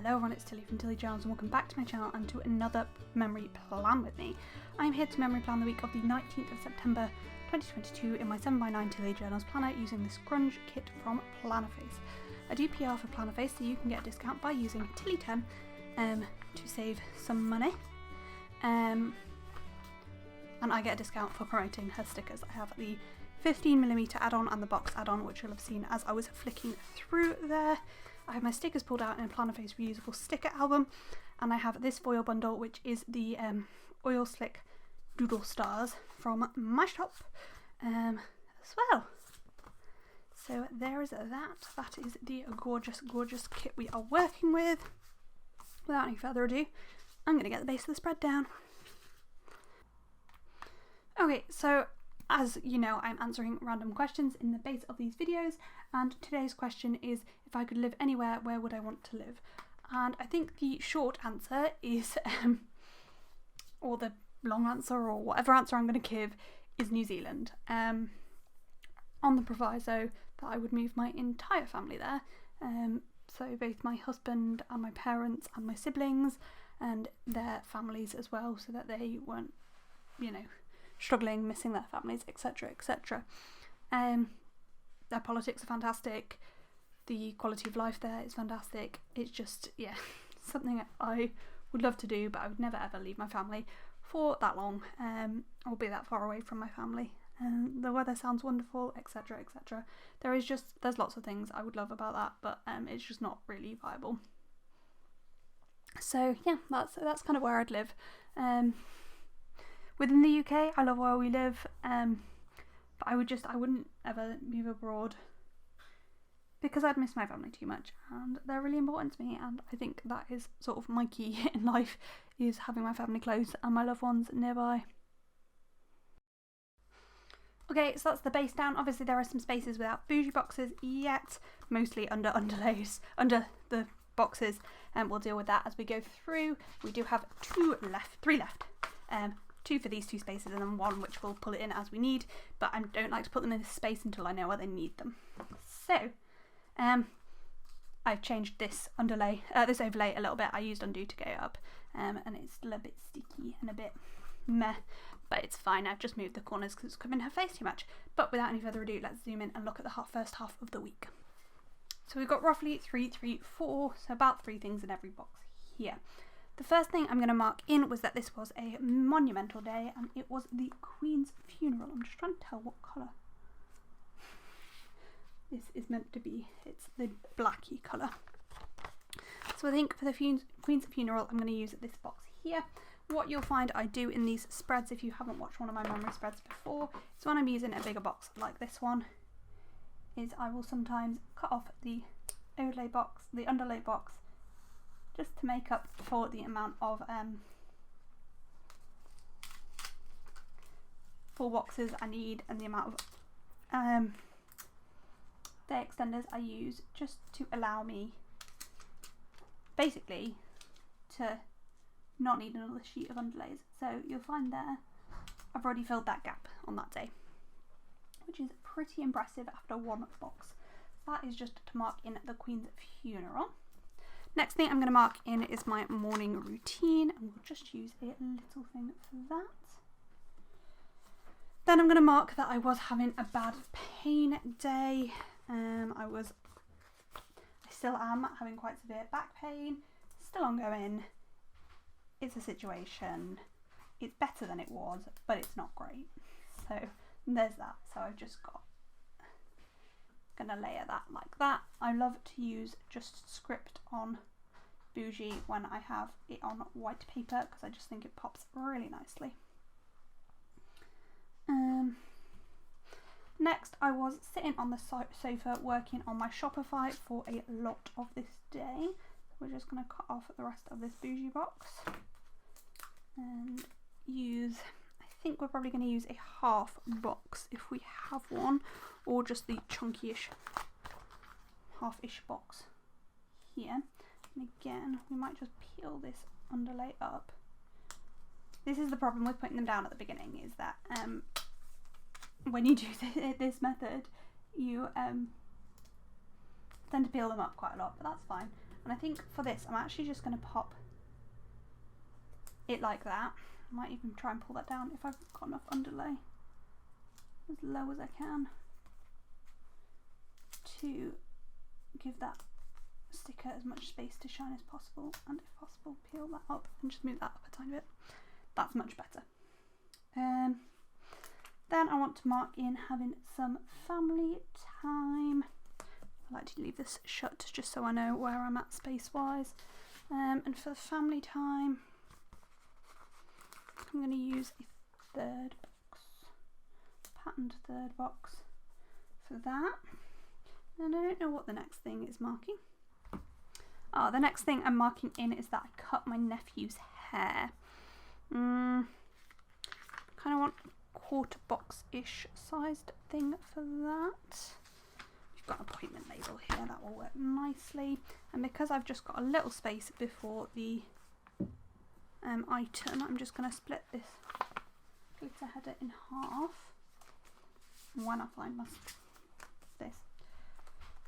Hello everyone, it's Tilly from Tilly Journals and welcome back to my channel and to another memory plan with me. I'm here to memory plan the week of the 19th of September 2022 in my 7x9 Tilly Journals planner using this Grunge kit from Plannerface. I do PR for Plannerface so you can get a discount by using Tilly10 to save some money. And I get a discount for promoting her stickers. I have the 15mm add-on and the box add-on, which you'll have seen as I was flicking through there. I have my stickers pulled out in a Plannerface reusable sticker album, and I have this foil bundle, which is the oil slick doodle stars from my shop as well. So there is that. That is the gorgeous, gorgeous kit we are working with. Without any further ado, I'm going to get the base of the spread down. Okay, so as you know, I'm answering random questions in the base of these videos, and today's question is, if I could live anywhere, where would I want to live? And I think the short answer is, or the long answer, or whatever answer I'm going to give, is New Zealand. On the proviso that I would move my entire family there, so both my husband and my parents and my siblings and their families as well, so that they weren't, you know, struggling, missing their families, etc, etc. Their politics are fantastic, the quality of life there is fantastic. It's just, yeah, something I would love to do, but I would never ever leave my family for that long, or be that far away from my family. The weather sounds wonderful, etc, etc. There's lots of things I would love about that, but it's just not really viable. So yeah, that's kind of where I'd live. Within the UK, I love where we live, but I wouldn't ever move abroad because I'd miss my family too much, and they're really important to me, and I think that is sort of my key in life, is having my family close and my loved ones nearby. Okay, so that's the base down. Obviously there are some spaces without bougie boxes yet, mostly under underlays, under the boxes, and we'll deal with that as we go through. We do have three left. Two for these two spaces and then one which we'll pull it in as we need, but I don't like to put them in this space until I know where they need them. So I've changed this overlay a little bit. I used undo to go up, and it's still a bit sticky and a bit meh, but it's fine. I've just moved the corners because it's covering her face too much. But without any further ado, let's zoom in and look at the first half of the week. So we've got roughly 3, 3, 4, so about 3 things in every box here. The first thing I'm going to mark in was that this was a monumental day, and it was the Queen's funeral. I'm just trying to tell what colour this is meant to be. It's the blacky colour. So I think for the Queen's funeral, I'm going to use this box here. What you'll find I do in these spreads, if you haven't watched one of my memory spreads before, is when I'm using a bigger box like this one, is I will sometimes cut off the overlay box, the underlay box, just to make up for the amount of full boxes I need and the amount of day extenders I use, just to allow me basically to not need another sheet of underlays. So you'll find there I've already filled that gap on that day, which is pretty impressive after one box. That is just to mark in the Queen's funeral. Next thing I'm going to mark in is my morning routine, and we'll just use a little thing for that. Then I'm going to mark that I was having a bad pain day. I still am having quite severe back pain, still ongoing. It's a situation. It's better than it was, but it's not great. So there's that. So I've just gonna layer that like that. I love to use just script on bougie when I have it on white paper, because I just think it pops really nicely. Next, I was sitting on the sofa working on my Shopify for a lot of this day. We're just going to cut off the rest of this bougie box and use, I think we're probably going to use a half box if we have one, or just the chunky-ish half-ish box here. And again, we might just peel this underlay up. This is the problem with putting them down at the beginning, is that when you do this method, you tend to peel them up quite a lot, but that's fine. And I think for this, I'm actually just going to pop it like that. I might even try and pull that down if I've got enough underlay, as low as I can, to give that sticker as much space to shine as possible, and if possible peel that up and just move that up a tiny bit. That's much better. Then I want to mark in having some family time. I like to leave this shut just so I know where I'm at space wise. And for the family time, I'm going to use a third box, patterned third box for that. And I don't know what the next thing is marking. Oh, the next thing I'm marking in is that I cut my nephew's hair. Kind of want a quarter box-ish sized thing for that. We've got an appointment label here, that will work nicely. And because I've just got a little space before the item, I'm just going to split this glitter header in half. When I find this.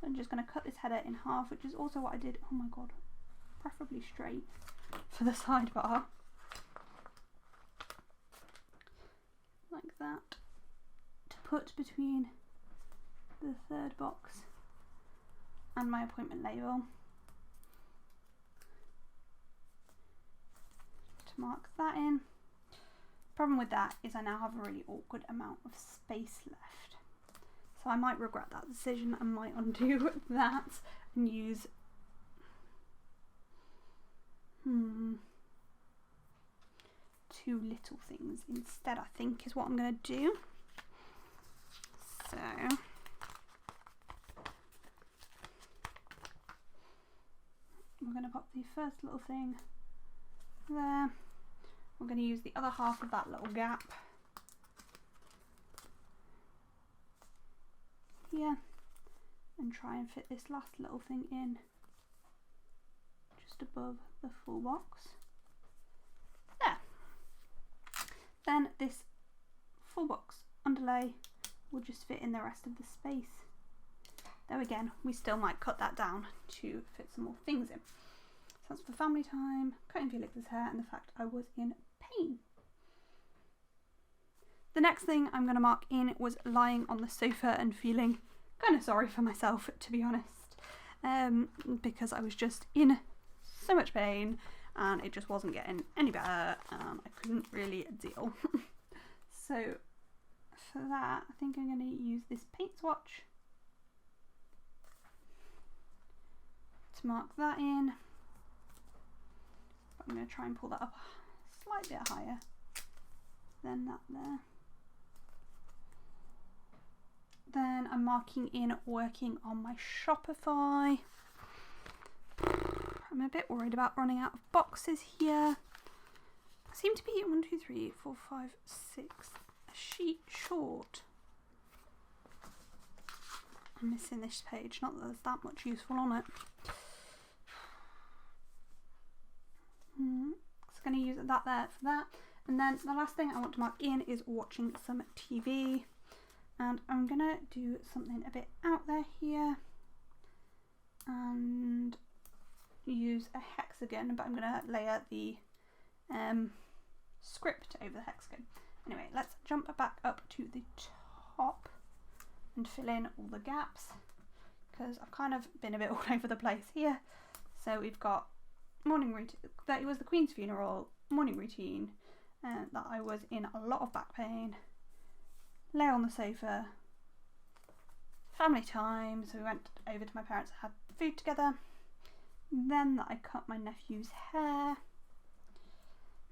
I'm just going to cut this header in half, which is also what I did, oh my god, preferably straight for the sidebar. Like that, to put between the third box and my appointment label. To mark that in. Problem with that is I now have a really awkward amount of space left. So I might regret that decision and might undo that and use two little things instead, I think, is what I'm going to do. So we're going to pop the first little thing there. We're going to use the other half of that little gap here and try and fit this last little thing in just above the full box. There. Then this full box underlay will just fit in the rest of the space. Though again, we still might cut that down to fit some more things in. So that's for family time, cutting Felix's hair, and the fact I was in pain. The next thing I'm going to mark in was lying on the sofa and feeling kind of sorry for myself, to be honest, because I was just in so much pain and it just wasn't getting any better and I couldn't really deal. So for that, I think I'm going to use this paint swatch to mark that in. But I'm going to try and pull that up a slight bit higher than that there. Then I'm marking in working on my Shopify. I'm a bit worried about running out of boxes here. I seem to be 1, 2, 3, 4, 5, 6 a sheet short. I'm missing this page, not that there's that much useful on it. So I'm going to use that there for that. And then the last thing I want to mark in is watching some TV. And I'm going to do something a bit out there here and use a hexagon, but I'm going to layer the script over the hexagon. Anyway, let's jump back up to the top and fill in all the gaps because I've kind of been a bit all over the place here. So we've got morning routine, that it was the Queen's funeral, morning routine, that I was in a lot of back pain, lay on the sofa, family time, so we went over to my parents and had food together, then that I cut my nephew's hair,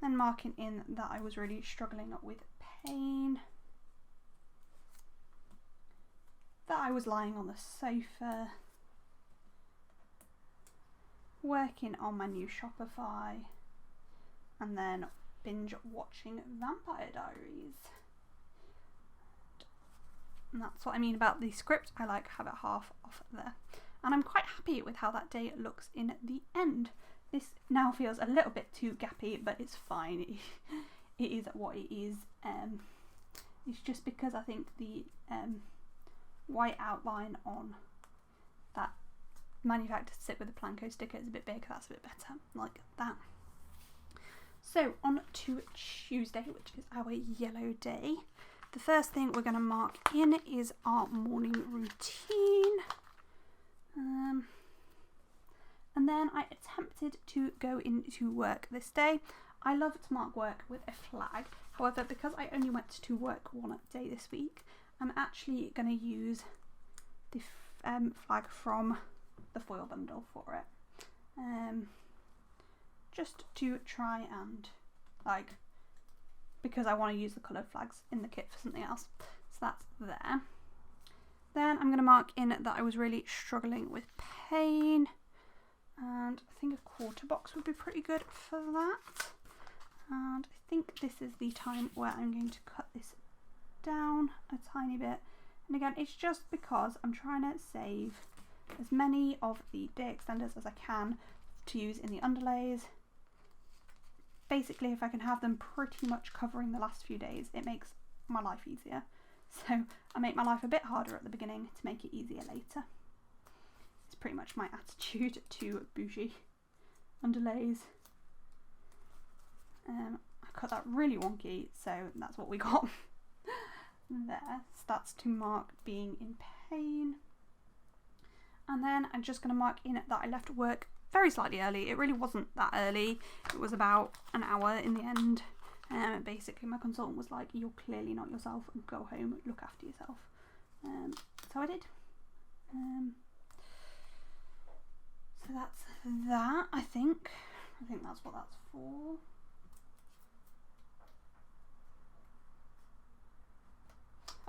then marking in that I was really struggling with pain, that I was lying on the sofa, working on my new Shopify, and then binge watching Vampire Diaries. And that's what I mean about the script. I like have it half off there. And I'm quite happy with how that day looks in the end. This now feels a little bit too gappy, but it's fine. It is what it is. It's just because I think the white outline on that manufactured sit with the Planco sticker is a bit big, that's a bit better, like that. So on to Tuesday, which is our yellow day. The first thing we're going to mark in is our morning routine. And then I attempted to go into work this day. I love to mark work with a flag. However, because I only went to work one day this week, I'm actually going to use the flag from the foil bundle for it. Just to try and, like, because I want to use the coloured flags in the kit for something else. So that's there. Then I'm going to mark in that I was really struggling with pain. And I think a quarter box would be pretty good for that. And I think this is the time where I'm going to cut this down a tiny bit. And again, it's just because I'm trying to save as many of the day extenders as I can to use in the underlays. Basically, if I can have them pretty much covering the last few days, it makes my life easier. So I make my life a bit harder at the beginning to make it easier later. It's pretty much my attitude to bougie underlays. I cut that really wonky, so that's what we got there. So that's to mark being in pain. And then I'm just going to mark in that I left work very slightly early. It really wasn't that early. It was about an hour in the end. Basically, my consultant was like, "You're clearly not yourself, and go home, look after yourself." So I did. So that's that, I think. I think that's what that's for.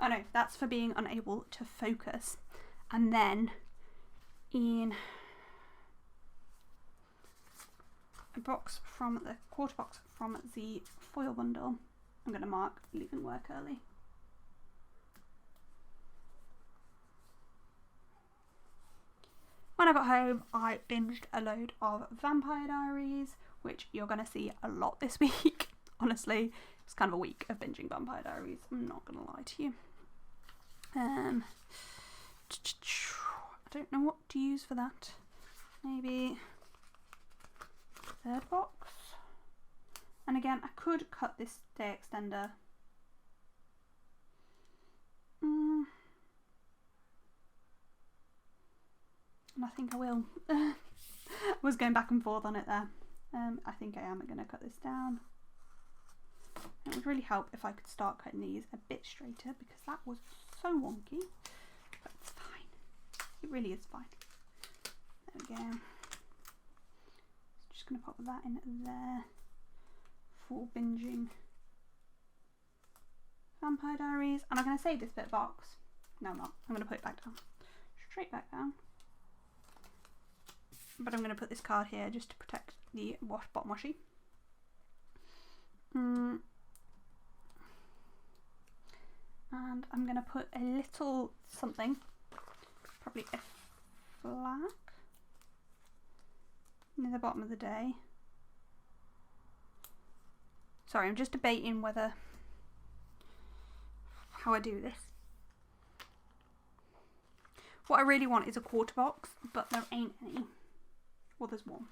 Oh no, that's for being unable to focus. And then in a box from the quarter box from the foil bundle, I'm going to mark leaving work early. When I got home, I binged a load of Vampire Diaries, which you're going to see a lot this week. Honestly, it's kind of a week of binging Vampire Diaries, I'm not going to lie to you. I don't know what to use for that. Maybe third box. And again, I could cut this day extender. And I think I will. I was going back and forth on it there. I think I am going to cut this down. It would really help if I could start cutting these a bit straighter, because that was so wonky. But it's fine. It really is fine. There we go. Just going to pop that in there for binging Vampire Diaries. And I'm going to save this bit box. No, I'm not. I'm going to put it back down. Straight back down. But I'm going to put this card here just to protect the bottom washi. And I'm going to put a little something, probably a flag, near the bottom of the day. Sorry, I'm just debating how I do this. What I really want is a quarter box, but there ain't any. Well, there's one.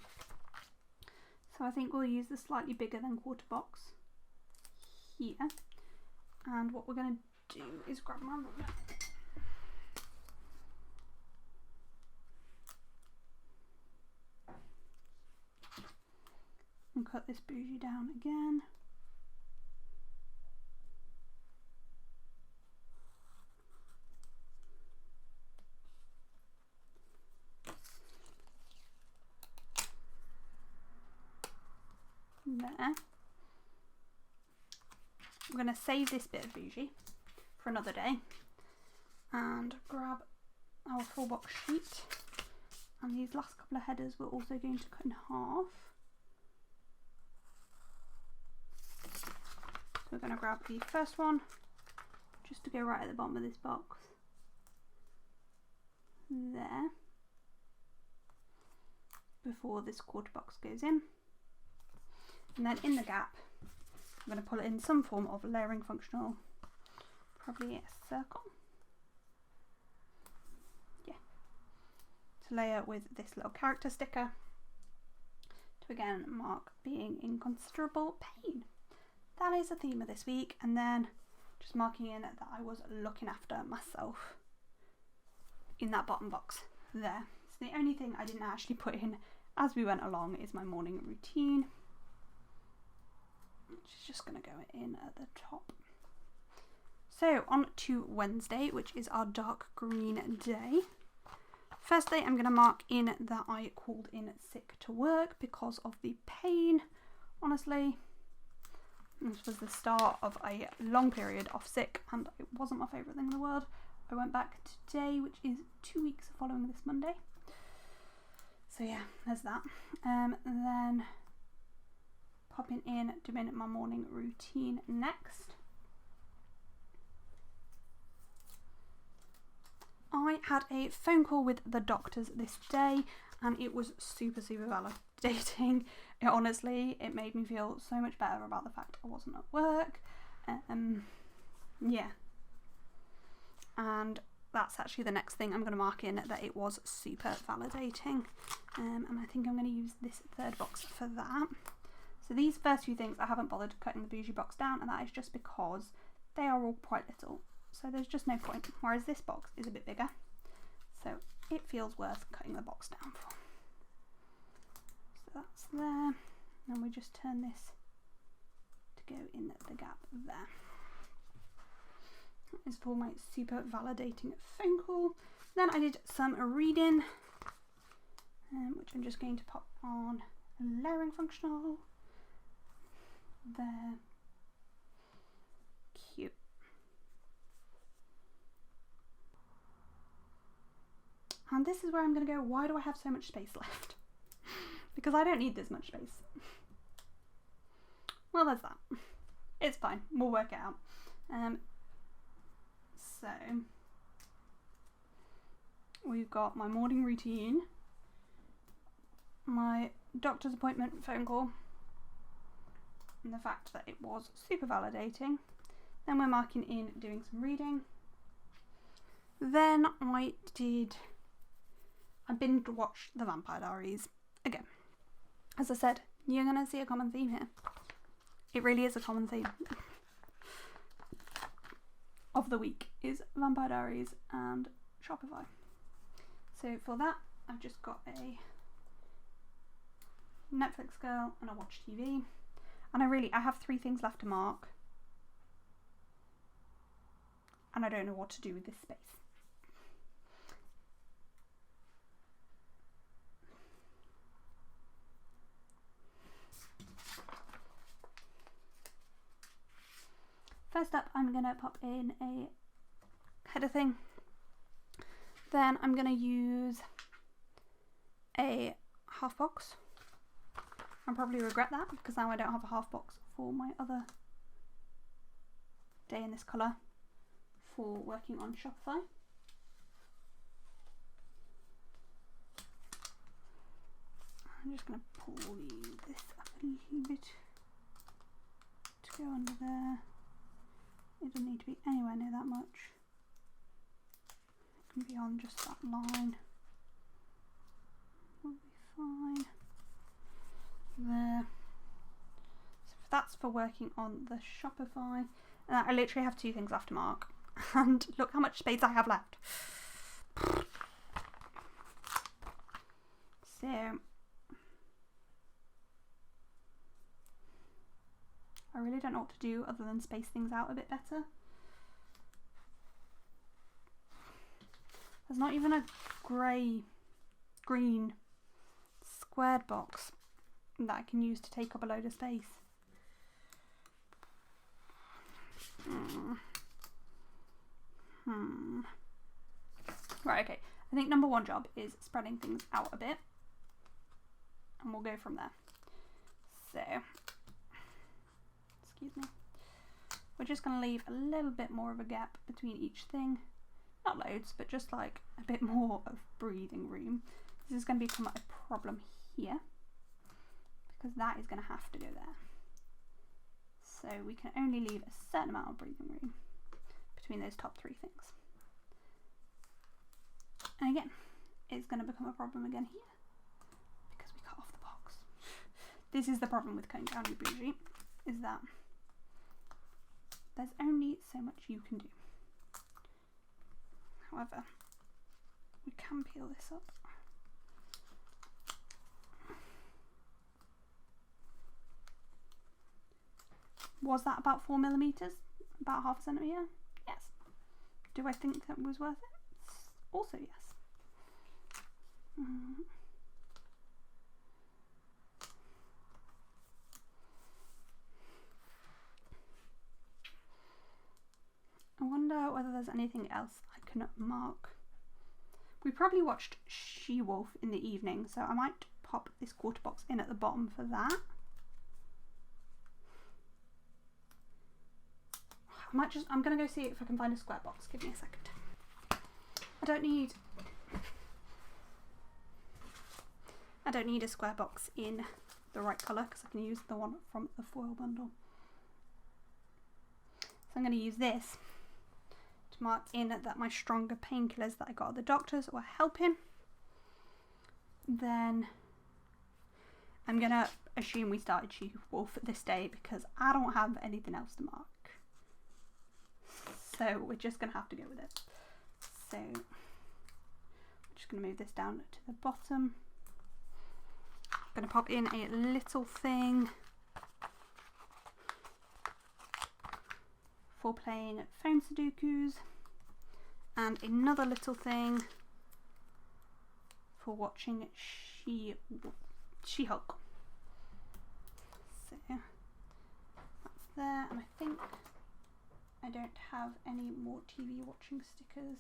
So I think we'll use the slightly bigger than quarter box here. And what we're going to do is grab my ruler. And cut this bougie down again. There. I'm going to save this bit of bougie for another day and grab our full box sheet, and these last couple of headers we're also going to cut in half. So we're going to grab the first one just to go right at the bottom of this box there before this quarter box goes in. And then in the gap, I'm going to pull it in some form of layering functional, probably a circle. Yeah. to layer with this little character sticker to again mark being in considerable pain. That is the theme of this week, and then just marking in that I was looking after myself in that bottom box there. So the only thing I didn't actually put in as we went along is my morning routine, which is just going to go in at the top. So on to Wednesday, which is our dark green day. First day I'm going to mark in that I called in sick to work because of the pain. Honestly, this was the start of a long period off sick and it wasn't my favourite thing in the world. I went back today, which is 2 weeks following this Monday. So yeah, there's that. Then popping in, doing my morning routine next. I had a phone call with the doctors this day and it was super validating. It made me feel so much better about the fact I wasn't at work. Yeah. And that's actually the next thing I'm going to mark in, that it was super validating. And I think I'm going to use this third box for that. So these first few things I haven't bothered cutting the bougie box down, and that is just because they are all quite little. So there's just no point, whereas this box is a bit bigger. So it feels worth cutting the box down for. So that's there. And we just turn this to go in the gap there. That is for my super validating phone call. Then I did some reading, which I'm just going to pop on a layering functional. There. Cute. And this is where I'm going to go, why do I have so much space left? Because I don't need this much space. Well, there's that. It's fine. We'll work it out. So, we've got my morning routine, my doctor's appointment phone call, and the fact that it was super validating. Then we're marking in doing some reading. Then I binge watched The Vampire Diaries again. As I said, you're going to see a common theme here. It really is a common theme of the week is Vampire Diaries and Shopify. So for that, I've just got a Netflix girl and I watch TV. And I have 3 things left to mark. And I don't know what to do with this space. First up, I'm going to pop in a header thing. Then I'm going to use a half box. I'll probably regret that because now I don't have a half box for my other day in this colour for working on Shopify. I'm just going to pull this up a little bit to go under there. It doesn't need to be anywhere near that much. It can be on just that line. Will be fine. There. So that's for working on the Shopify. I literally have 2 things left to mark. And look how much space I have left. So I really don't know what to do other than space things out a bit better. There's not even a green squared box that I can use to take up a load of space. Right, okay. I think number 1 job is spreading things out a bit. And we'll go from there. So, excuse me. We're just going to leave a little bit more of a gap between each thing. Not loads, but just like a bit more of breathing room. This is going to become a problem here, because that is going to have to go there. So we can only leave a certain amount of breathing room between those top 3 things. And again, it's going to become a problem again here because we cut off the box. This is the problem with cutting down your bougie, is that there's only so much you can do. However, we can peel this up. Was that about 4 millimeters? About half a centimetre? Yes. Do I think that was worth it? Also yes. I wonder whether there's anything else I can mark. We probably watched She-Wolf in the evening, so I might pop this quarter box in at the bottom for that. I'm gonna go see if I can find a square box. Give me a second. I don't need a square box in the right colour because I can use the one from the foil bundle. So I'm going to use this to mark in that my stronger painkillers that I got at the doctor's were helping. Then I'm going to assume we started She-Wolf this day because I don't have anything else to mark. So we're just going to have to go with it. So I'm just going to move this down to the bottom. I'm going to pop in a little thing for playing phone Sudokus and another little thing for watching She-Hulk. So that's there, and I think I don't have any more TV watching stickers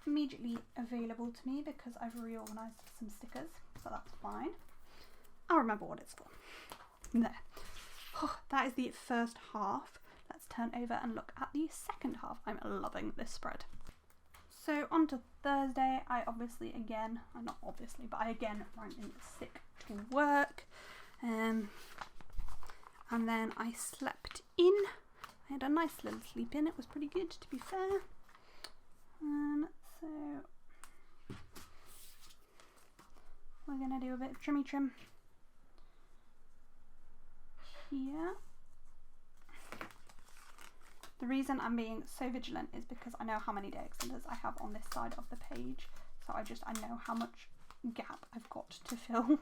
immediately available to me because I've reorganised some stickers, so that's fine. I'll remember what it's for. There. Oh, that is the first half. Let's turn over and look at the second half. I'm loving this spread. So on to Thursday, I again ran in sick to work. And then I slept in. I had a nice little sleep in. It was pretty good, to be fair. So we're going to do a bit of trimmy trim here. The reason I'm being so vigilant is because I know how many day extenders I have on this side of the page. So I know how much gap I've got to fill.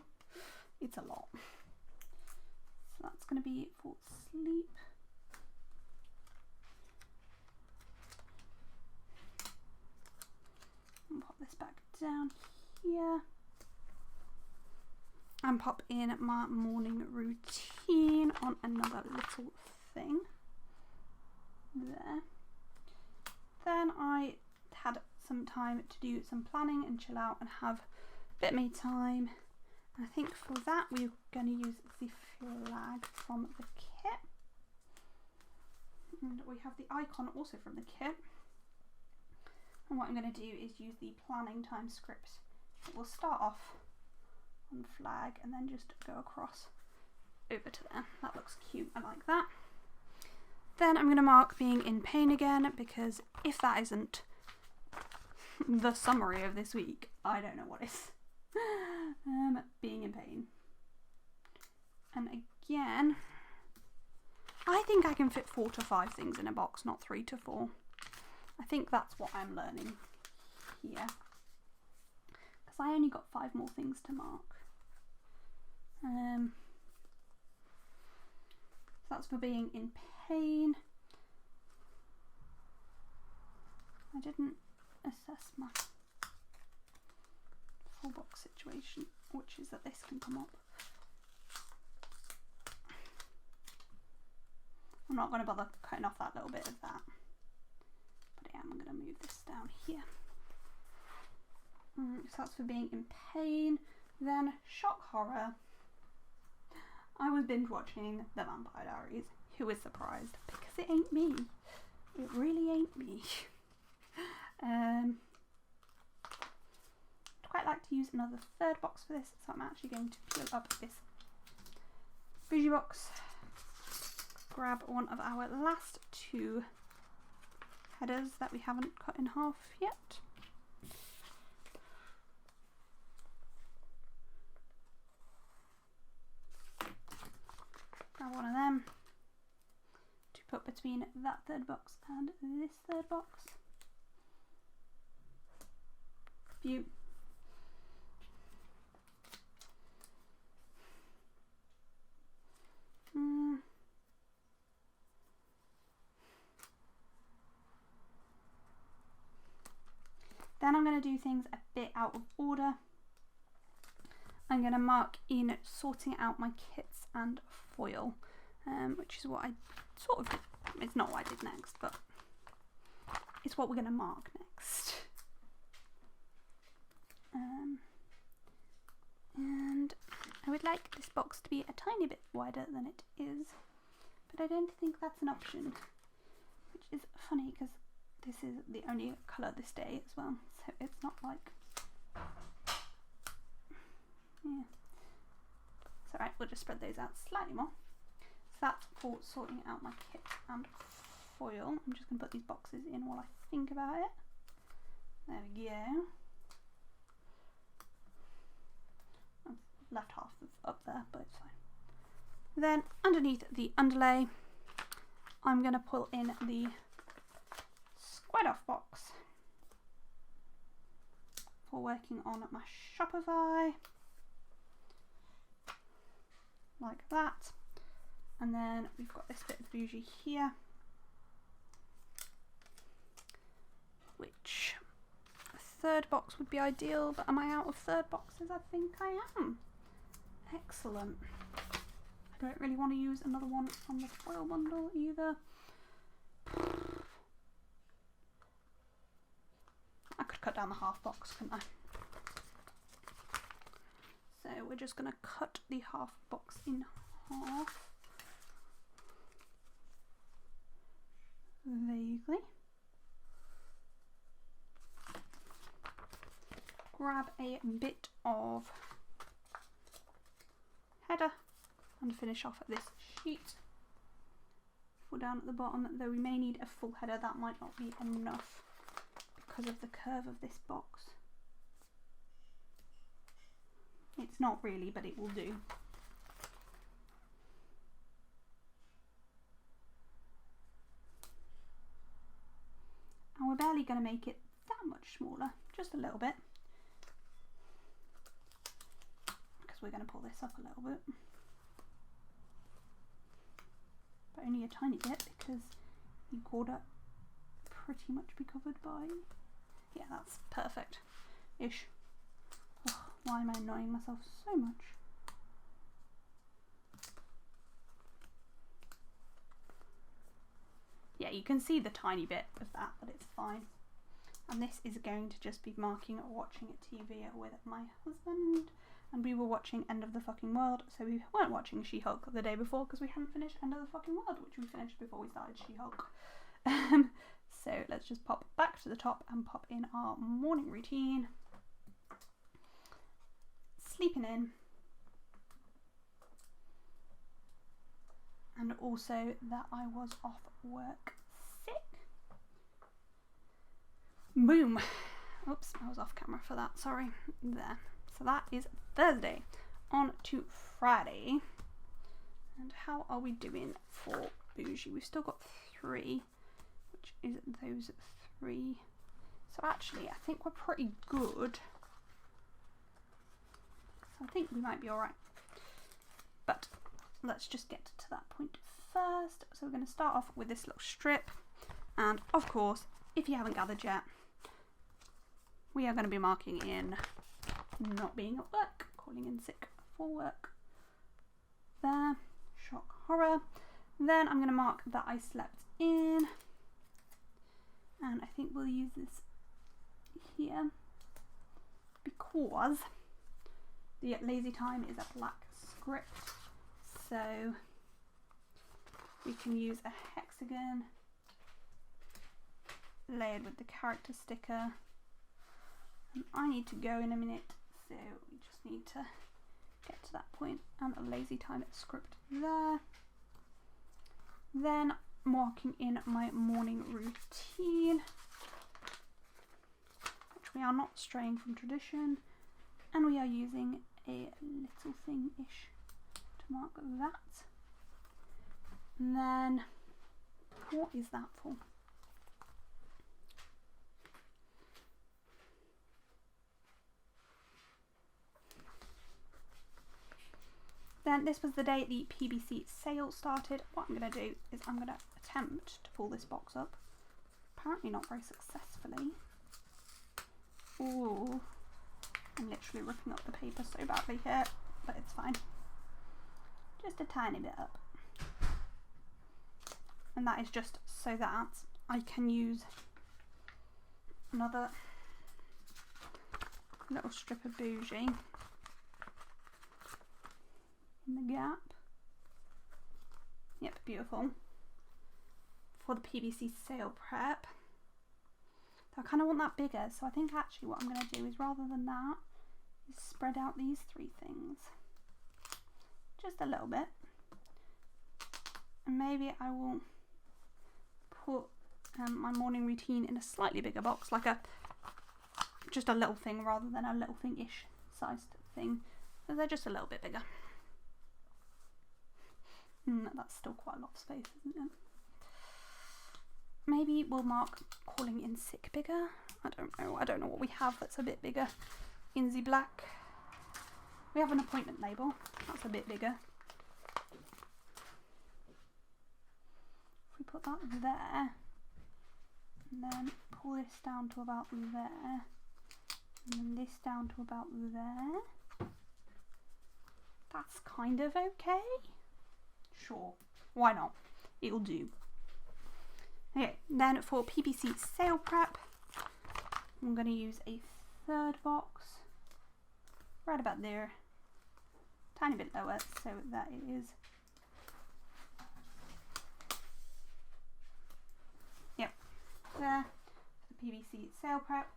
It's a lot. So that's going to be for sleep. And pop this back down here. And pop in my morning routine on another little thing. There. Then I had some time to do some planning and chill out and have a bit of me time. And I think for that we're going to use the flag from the kit. And we have the icon also from the kit. And what I'm going to do is use the planning time script. It will start off on flag and then just go across over to there. That looks cute, I like that. Then I'm going to mark being in pain again, because if that isn't the summary of this week, I don't know what is. Being in pain. And again, I think I can fit 4 to 5 things in a box, not 3 to 4. I think that's what I'm learning here. Because I only got 5 more things to mark. So that's for being in pain. I didn't assess my full box situation, which is that this can come up. I'm not going to bother cutting off that little bit of that, but I am going to move this down here. So that's for being in pain. Then shock horror. I was binge watching The Vampire Diaries. Who is surprised? Because it ain't me. It really ain't me. I'd quite like to use another third box for this, so I'm actually going to peel up this bougie box, grab one of our last 2 headers that we haven't cut in half yet. one of them to put between that third box and this third box. View. Then I'm going to do things a bit out of order. I'm going to mark in sorting out my kits and foil, which is what I sort of did. It's not what I did next, but it's what we're going to mark next. And I would like this box to be a tiny bit wider than it is, but I don't think that's an option, which is funny because this is the only colour this day as well, so it's not like, yeah. It's alright, we'll just spread those out slightly more. So that's for sorting out my kit and foil. I'm just going to put these boxes in while I think about it. There we go. I've left half up there, but it's fine. Then underneath the underlay, I'm going to pull in the squared off box for working on my Shopify, like that. And then we've got this bit of bougie here, which a third box would be ideal, but am I out of third boxes? I think I am. Excellent. I don't really want to use another one on the foil bundle either. I could cut down the half box, couldn't I? So we're just going to cut the half box in half. Vaguely. Grab a bit of header and finish off at this sheet. For down at the bottom, though we may need a full header, that might not be enough because of the curve of this box. It's not really, but it will do. And we're barely going to make it that much smaller, just a little bit, because we're going to pull this up a little bit, but only a tiny bit because the border pretty much be covered by, yeah, that's perfect ish. Why am I annoying myself so much? Yeah, you can see the tiny bit of that, but it's fine. And this is going to just be marking watching a TV with my husband. And we were watching End of the Fucking World, so we weren't watching She-Hulk the day before because we hadn't finished End of the Fucking World, which we finished before we started She-Hulk. So let's just pop back to the top and pop in our morning routine. Sleeping in. And also that I was off work sick. Boom. Oops, I was off camera for that, sorry. There. So that is Thursday. On to Friday. And how are we doing for bougie? We've still got 3, which is those 3. So actually, I think we're pretty good. So I think we might be alright. But let's just get to that point first. So we're going to start off with this little strip. And of course, if you haven't gathered yet, we are going to be marking in not being at work, calling in sick for work. There, shock horror. Then I'm going to mark that I slept in. And I think we'll use this here because the lazy time is a black script. So we can use a hexagon layered with the character sticker. And I need to go in a minute, so we just need to get to that point, and a lazy time script there. Then marking in my morning routine, which we are not straying from tradition, and we are using a little thing-ish to mark that. And then, what is that for? Then this was the day the PBC sale started. What I'm going to do is I'm going to attempt to pull this box up. Apparently not very successfully. Ooh, I'm literally ripping up the paper so badly here, but it's fine. Just a tiny bit up. And that is just so that I can use another little strip of bougie in the gap. Yep, beautiful. For the PVC sale prep. So I kind of want that bigger, so I think actually what I'm going to do is, rather than that, is spread out these three things just a little bit, and maybe I will put my morning routine in a slightly bigger box, like just a little thing rather than a little thing-ish sized thing, so they're just a little bit bigger. That's still quite a lot of space, isn't it? Maybe we'll mark calling in sick bigger. I don't know what we have that's a bit bigger in the black. We have an appointment label, that's a bit bigger. If we put that there, and then pull this down to about there, and then this down to about there, that's kind of okay. Sure, why not? It'll do. Okay, then for PPC sale prep, I'm going to use a third box right about there, tiny bit lower, so that it is, yep, there, the PVC sale prep.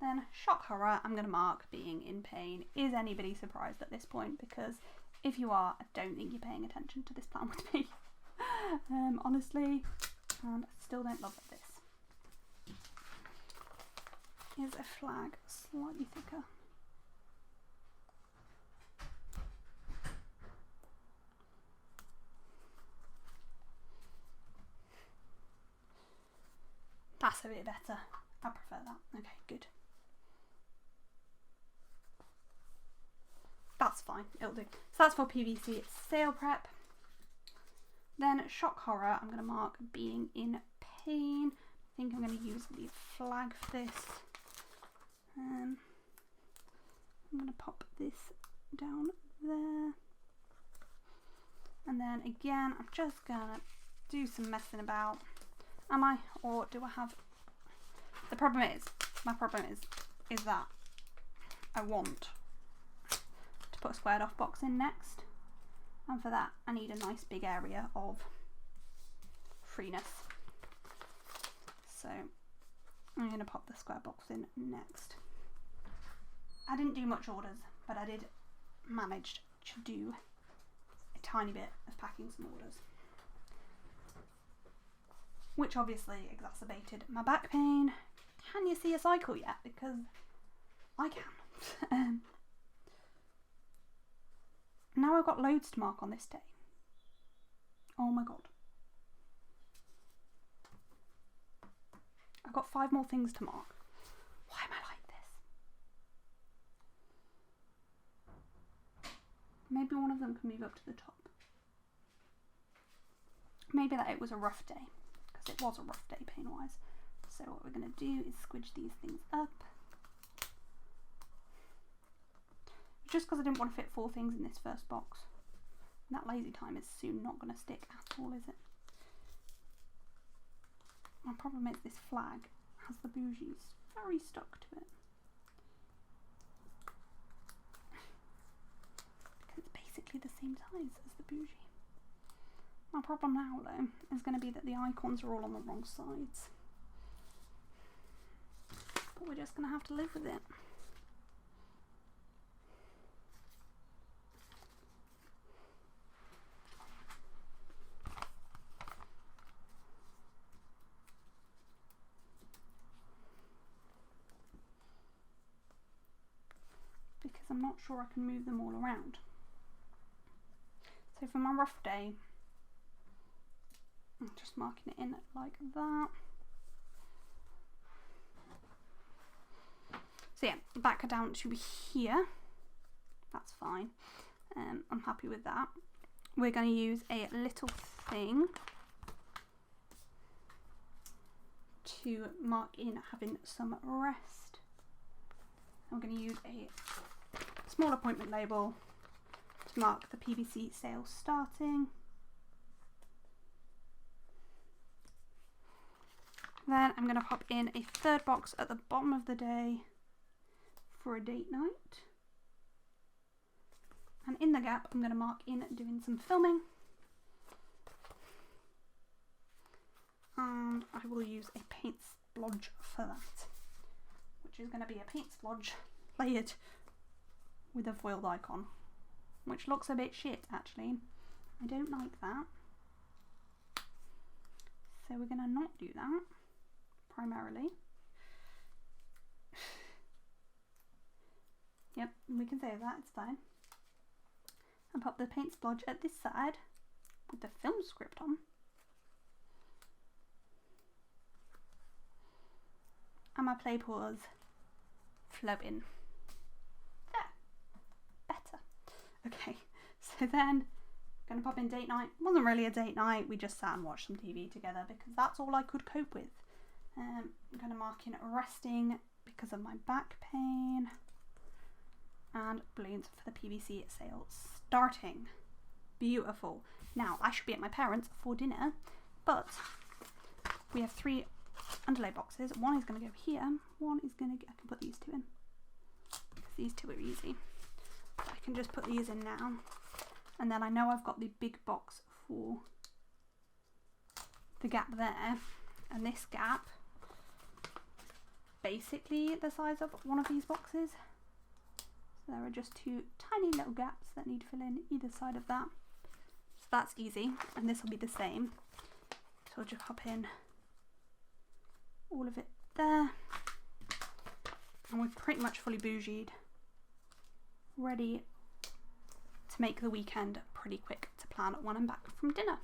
Then shock horror, I'm going to mark being in pain. Is anybody surprised at this point? Because if you are, I don't think you're paying attention to this plan with me. Honestly, and I still don't love this. Here's a flag, slightly thicker. That's a bit better. I prefer that. Okay, good. That's fine, it'll do. So that's for PVC, it's sale prep. Then shock horror, I'm going to mark being in pain. I think I'm going to use the flag for this. I'm going to pop this down there. And then again, I'm just going to do some messing about. Am I? Or do I have... The problem is, my problem is that I want to put a squared off box in next. And for that, I need a nice big area of freeness. So I'm going to pop the square box in next. I didn't do much orders, but I did manage to do a tiny bit of packing some orders, which obviously exacerbated my back pain. Can you see a cycle yet? Because I can. Now I've got loads to mark on this day. Oh my god. I've got 5 more things to mark. Why am I like this? Maybe one of them can move up to the top. Maybe that it was a rough day, because it was a rough day pain-wise. So what we're going to do is squidge these things up. Just because I didn't want to fit 4 things in this first box. And that lazy time is soon not going to stick at all, is it? My problem is this flag has the bougies very stuck to it. Because it's basically the same size as the bougie. My problem now, though, is going to be that the icons are all on the wrong sides. But we're just going to have to live with it. Because I'm not sure I can move them all around. So for my rough day, I'm just marking it in like that. So yeah, back down to here. That's fine. I'm happy with that. We're going to use a little thing to mark in having some rest. I'm going to use a small appointment label to mark the PVC sale starting. Then I'm going to pop in a third box at the bottom of the day for a date night. And in the gap, I'm going to mark in doing some filming. And I will use a paint splodge for that, which is going to be a paint splodge layered with a foiled icon, which looks a bit shit actually. I don't like that. So we're going to not do that, primarily. Yep, we can save that, it's fine. And pop the paint splodge at this side with the film script on. And my play pause flowing. There. Better. Okay, so then I'm going to pop in date night. It wasn't really a date night, we just sat and watched some TV together because that's all I could cope with. I'm going to mark in resting because of my back pain. And balloons for the PVC sale starting. Beautiful. Now, I should be at my parents' for dinner, but we have 3 underlay boxes. One is going to go here. One is going to, I can put these 2 in. Because these 2 are easy. So I can just put these in now. And then I know I've got the big box for the gap there. And this gap, basically the size of one of these boxes. So there are just 2 tiny little gaps that need to fill in either side of that. So that's easy, and this will be the same. So I'll just pop in all of it there. And we're pretty much fully bougied. Ready to make the weekend pretty quick to plan when I'm back from dinner.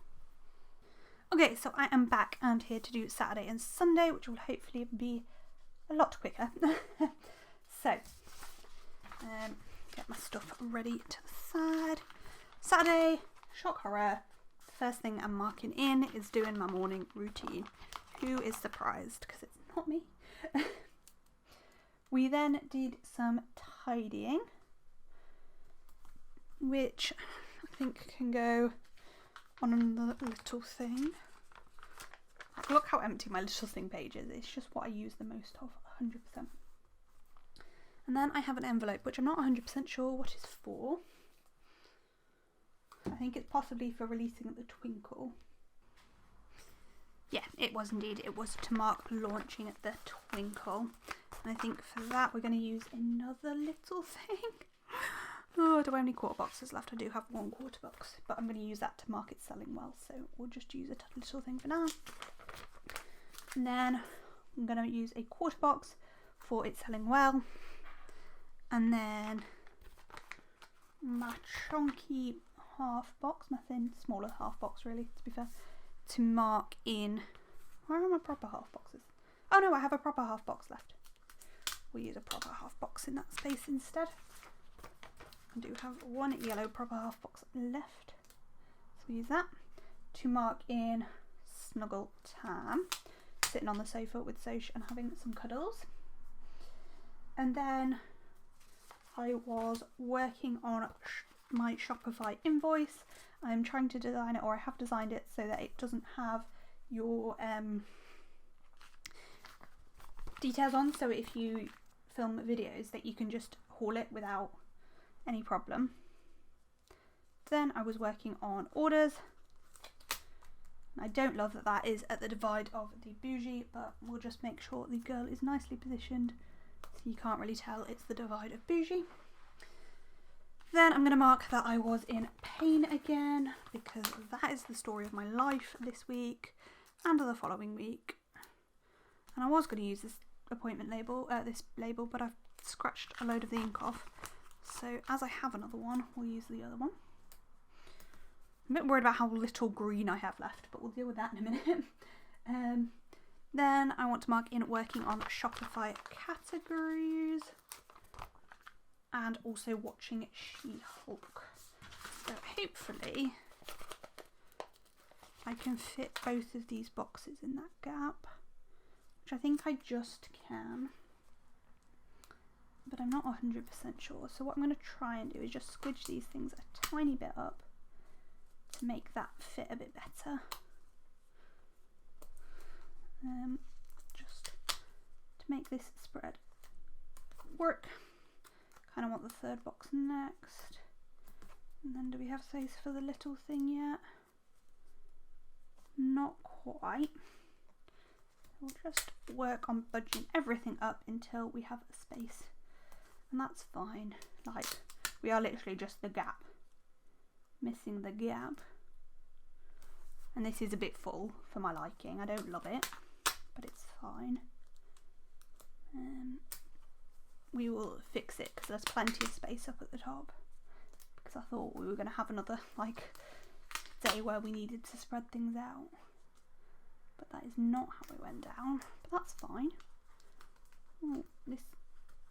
Okay, so I am back and here to do Saturday and Sunday, which will hopefully be a lot quicker. So, get my stuff ready to the side. Saturday, shock horror. The first thing I'm marking in is doing my morning routine. Who is surprised? Because it's not me. We then did some tidying, which I think can go on another little thing. Look how empty my little thing page is. It's just what I use the most of, 100%. And then I have an envelope, which I'm not 100% sure what it's for. I think it's possibly for releasing the Twinkle. Yeah, it was indeed. It was to mark launching at the Twinkle. And I think for that we're going to use another little thing. Oh, do I have any quarter boxes left? I do have 1 quarter box, but I'm going to use that to mark it selling well. So we'll just use a little thing for now. And then I'm going to use a quarter box for it selling well. And then my chunky half box, my thin, smaller half box really, to be fair, to mark in, where are my proper half boxes? Oh no, I have a proper half box left. We'll use a proper half box in that space instead. I do have 1 yellow proper half box left. So we'll use that to mark in snuggle time, sitting on the sofa with Soch and having some cuddles. And then I was working on my Shopify invoice. I'm trying to design it, or I have designed it so that it doesn't have your details on, so if you film videos that you can just haul it without any problem. Then I was working on orders. I don't love that that is at the divide of the bougie, but we'll just make sure the girl is nicely positioned so you can't really tell it's the divide of bougie. Then I'm going to mark that I was in pain again, because that is the story of my life this week and the following week. And I was going to use this appointment label, but I've scratched a load of the ink off. So as I have another one, we'll use the other one. I'm a bit worried about how little green I have left, but we'll deal with that in a minute. Then I want to mark in working on Shopify categories and also watching She-Hulk. So hopefully I can fit both of these boxes in that gap, which I think I just can, but I'm not 100% sure. So what I'm going to try and do is just squidge these things a tiny bit up to make that fit a bit better. Just to make this spread work. Kind of want the third box next. And then do we have space for the little thing yet? Not quite. We'll just work on budging everything up until we have a space. And that's fine. Like, we are literally just the gap. Missing the gap. And this is a bit full for my liking. I don't love it, but it's fine. We will fix it because there's plenty of space up at the top. Because I thought we were going to have another like day where we needed to spread things out. But that is not how it went down. But that's fine. Oh, this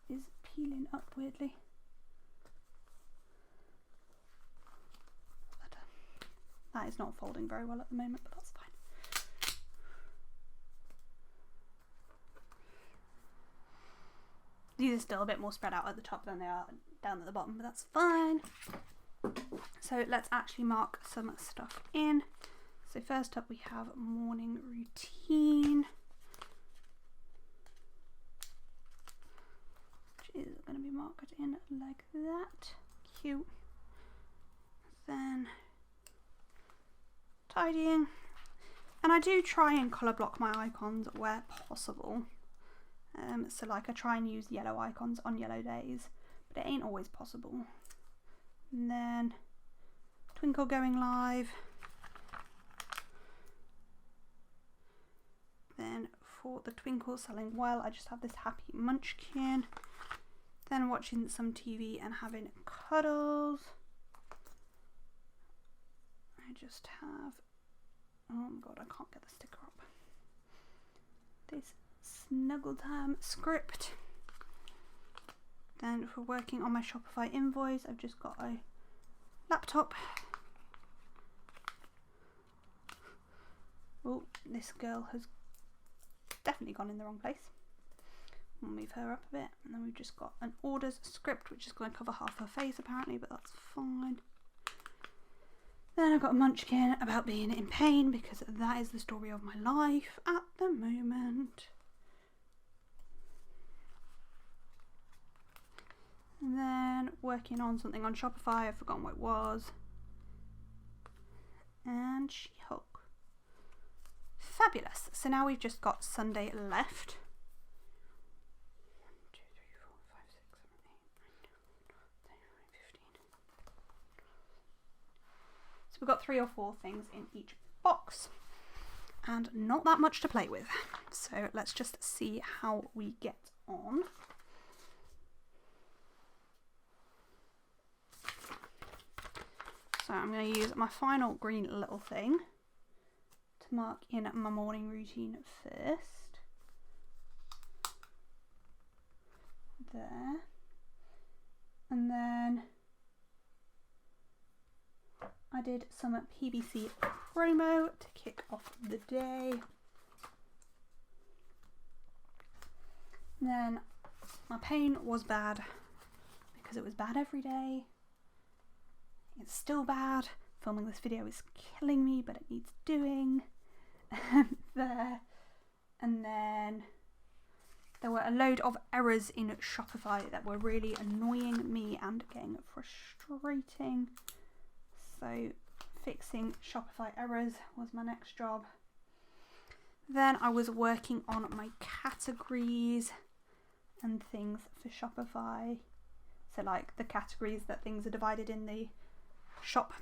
is peeling up weirdly. That is not folding very well at the moment, but that's fine. These are still a bit more spread out at the top than they are down at the bottom, but that's fine. So let's actually mark some stuff in. So first up we have morning routine, which is going to be marked in like that. Cute. Then tidying, and I do try and colour block my icons where possible. So like I try and use yellow icons on yellow days, but it ain't always possible. And then Twinkle going live. Then for the Twinkle selling well, I just have this happy munchkin. Then watching some TV and having cuddles. I just have, oh my god, I can't get the sticker up. This snuggle time script. Then for working on my Shopify invoice, I've just got a laptop. Oh, this girl has definitely gone in the wrong place. We'll move her up a bit. And then we've just got an orders script, which is going to cover half her face apparently, but that's fine. Then I've got a munchkin about being in pain because that is the story of my life at the moment. And then working on something on Shopify, I've forgotten what it was. And She-Hulk. Fabulous. So now we've just got Sunday left. 1, 2, 3, 4, 5, 6, 7, 8, 9, 10, 11, 15. So we've got 3 or 4 things in each box and not that much to play with. So let's just see how we get on. So I'm going to use my final green little thing to mark in my morning routine first. There. And then I did some PVC promo to kick off the day. And then my pain was bad because it was bad every day. It's still bad. Filming this video is killing me, but it needs doing. There. And then there were a load of errors in Shopify that were really annoying me and getting frustrating. So fixing Shopify errors was my next job. Then I was working on my categories and things for Shopify. So like the categories that things are divided in the shop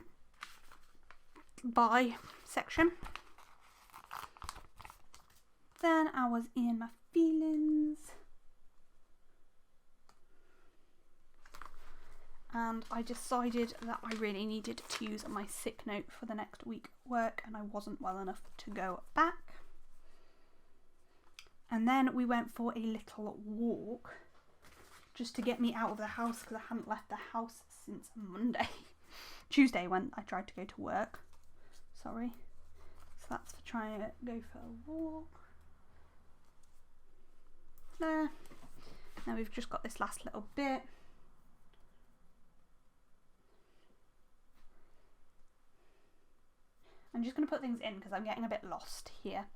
buy section. Then I was in my feelings and I decided that I really needed to use my sick note for the next week at work, and I wasn't well enough to go back. And then we went for a little walk just to get me out of the house, because I hadn't left the house since Monday. Tuesday when I tried to go to work. Sorry. So that's for trying to go for a walk. There. Now we've just got this last little bit. I'm just going to put things in because I'm getting a bit lost here.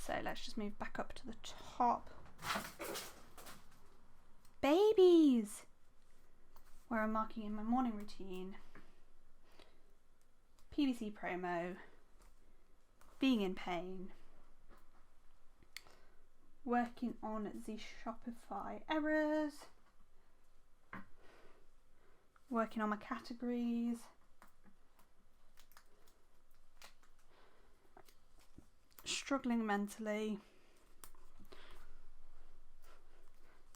So let's just move back up to the top. Babies! Where I'm marking in my morning routine. PVC promo. Being in pain. Working on the Shopify errors. Working on my categories. Struggling mentally.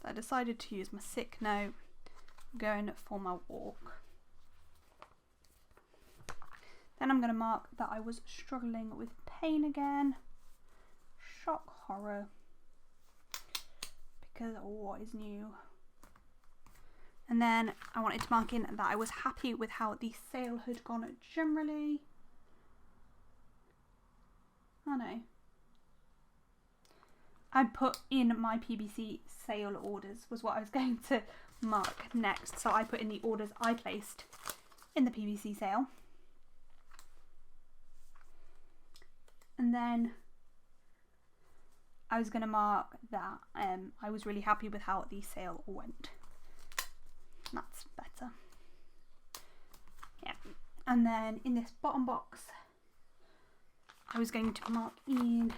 I decided to use my sick note. Going for my walk. Then I'm going to mark that I was struggling with pain again. Shock horror. Because what is new? And then I wanted to mark in that I was happy with how the sale had gone generally. Oh no. I put in my PBC sale orders was what I was going to mark next. So I put in the orders I placed in the PBC sale. And then I was going to mark that I was really happy with how the sale went. That's better. Yeah. And then in this bottom box, I was going to mark in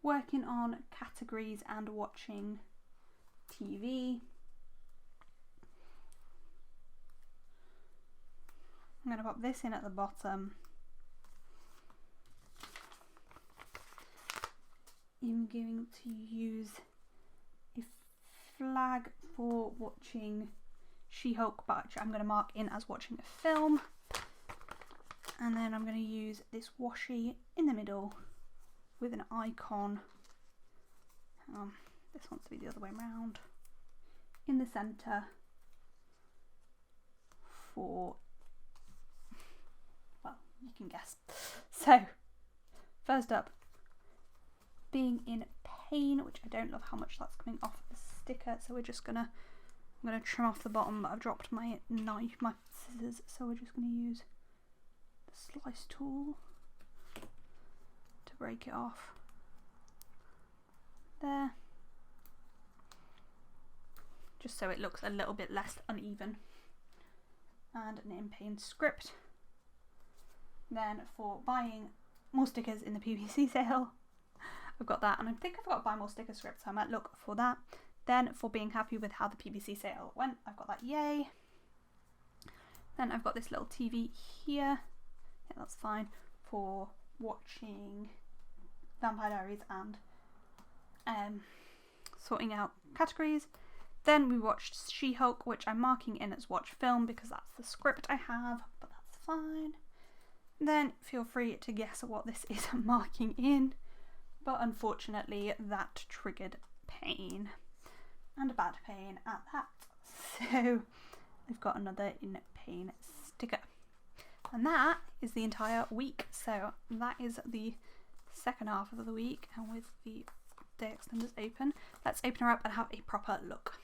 working on categories and watching TV. I'm going to pop this in at the bottom. I'm going to use a flag for watching She-Hulk, but I'm going to mark in as watching a film. And then I'm going to use this washi in the middle with an icon. Hang on, this wants to be the other way around. In the centre for, well, you can guess. So, first up, being in pain, which I don't love how much that's coming off the sticker, so we're just gonna, I'm gonna trim off the bottom, but I've dropped my knife, my scissors, so we're just gonna use the slice tool to break it off. There. Just so it looks a little bit less uneven. And an in pain script. Then for buying more stickers in the PVC sale, I've got that, and I think I've got to buy more sticker scripts, so I might look for that. Then for being happy with how the PVC sale went, I've got that, yay. Then I've got this little TV here, yeah, that's fine, for watching Vampire Diaries and sorting out categories. Then we watched She-Hulk, which I'm marking in as watch film because that's the script I have, but that's fine. Then feel free to guess what this is I'm marking in. But unfortunately that triggered pain, and a bad pain at that. So I've got another in pain sticker. And that is the entire week. So that is the second half of the week, and with the day extenders open, let's open her up and have a proper look.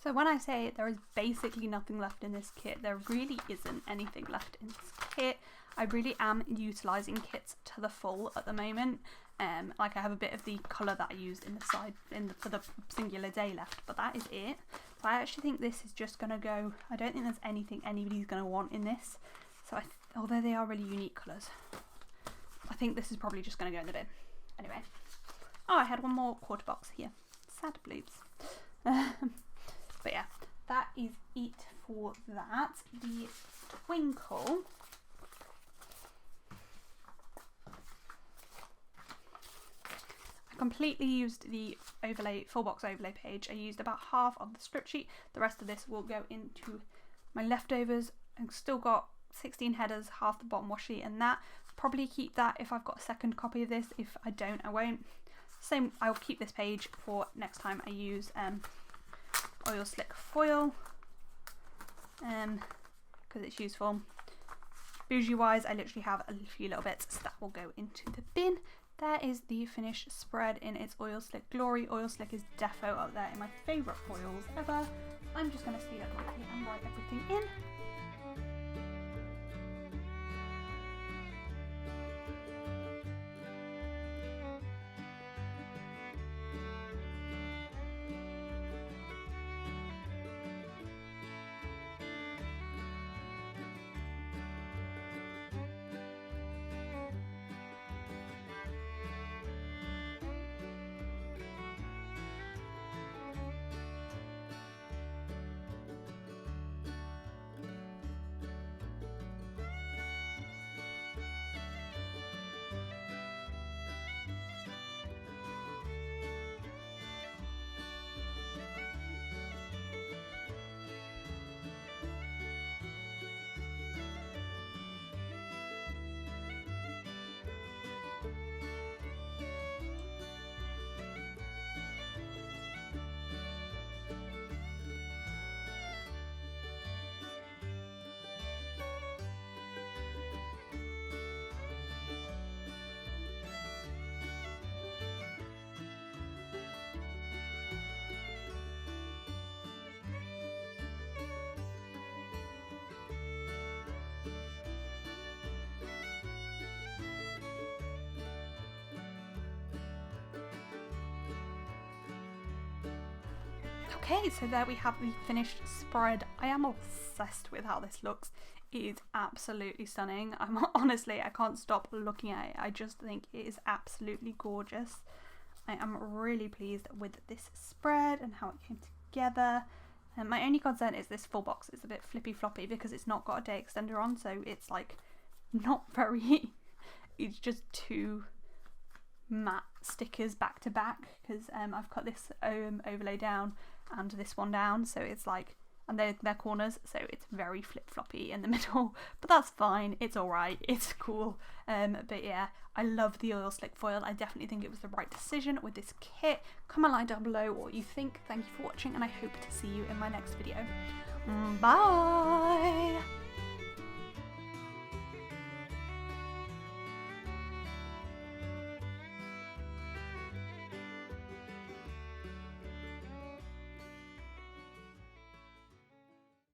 So when I say there is basically nothing left in this kit, there really isn't anything left in this kit. I really am utilising kits to the full at the moment. Like I have a bit of the colour that I used in the side for the singular day left, but that is it. So I actually think this is just going to go, I don't think there's anything anybody's going to want in this. So although they are really unique colours, I think this is probably just going to go in the bin. Anyway. Oh, I had one more quarter box here. Sad blues. But yeah, that is it for that. The Twinkle, I completely used the overlay, full box overlay page. I used about half of the script sheet. The rest of this will go into my leftovers. I've still got 16 headers, half the bottom washi sheet, and that. Probably keep that if I've got a second copy of this. If I don't, I won't. Same, I'll keep this page for next time I use oil slick foil, because it's useful. Bougie wise, I literally have a few little bits, so that will go into the bin. There is the finished spread in its oil slick glory. Oil slick is defo up there in my favourite foils ever. I'm just going to speed up quickly and write everything in. Okay, so there we have the finished spread. I am obsessed with how this looks. It is absolutely stunning. Honestly, I can't stop looking at it. I just think it is absolutely gorgeous. I am really pleased with this spread and how it came together. And my only concern is this full box is a bit flippy floppy because it's not got a day extender on, so it's like not very, it's just two matte stickers back to back, because I've cut this overlay down and this one down, so it's like, and they're corners, so it's very flip floppy in the middle, but that's fine, it's alright, it's cool. But yeah, I love the oil slick foil. I definitely think it was the right decision with this kit. Comment line down below what you think. Thank you for watching, and I hope to see you in my next video. Bye!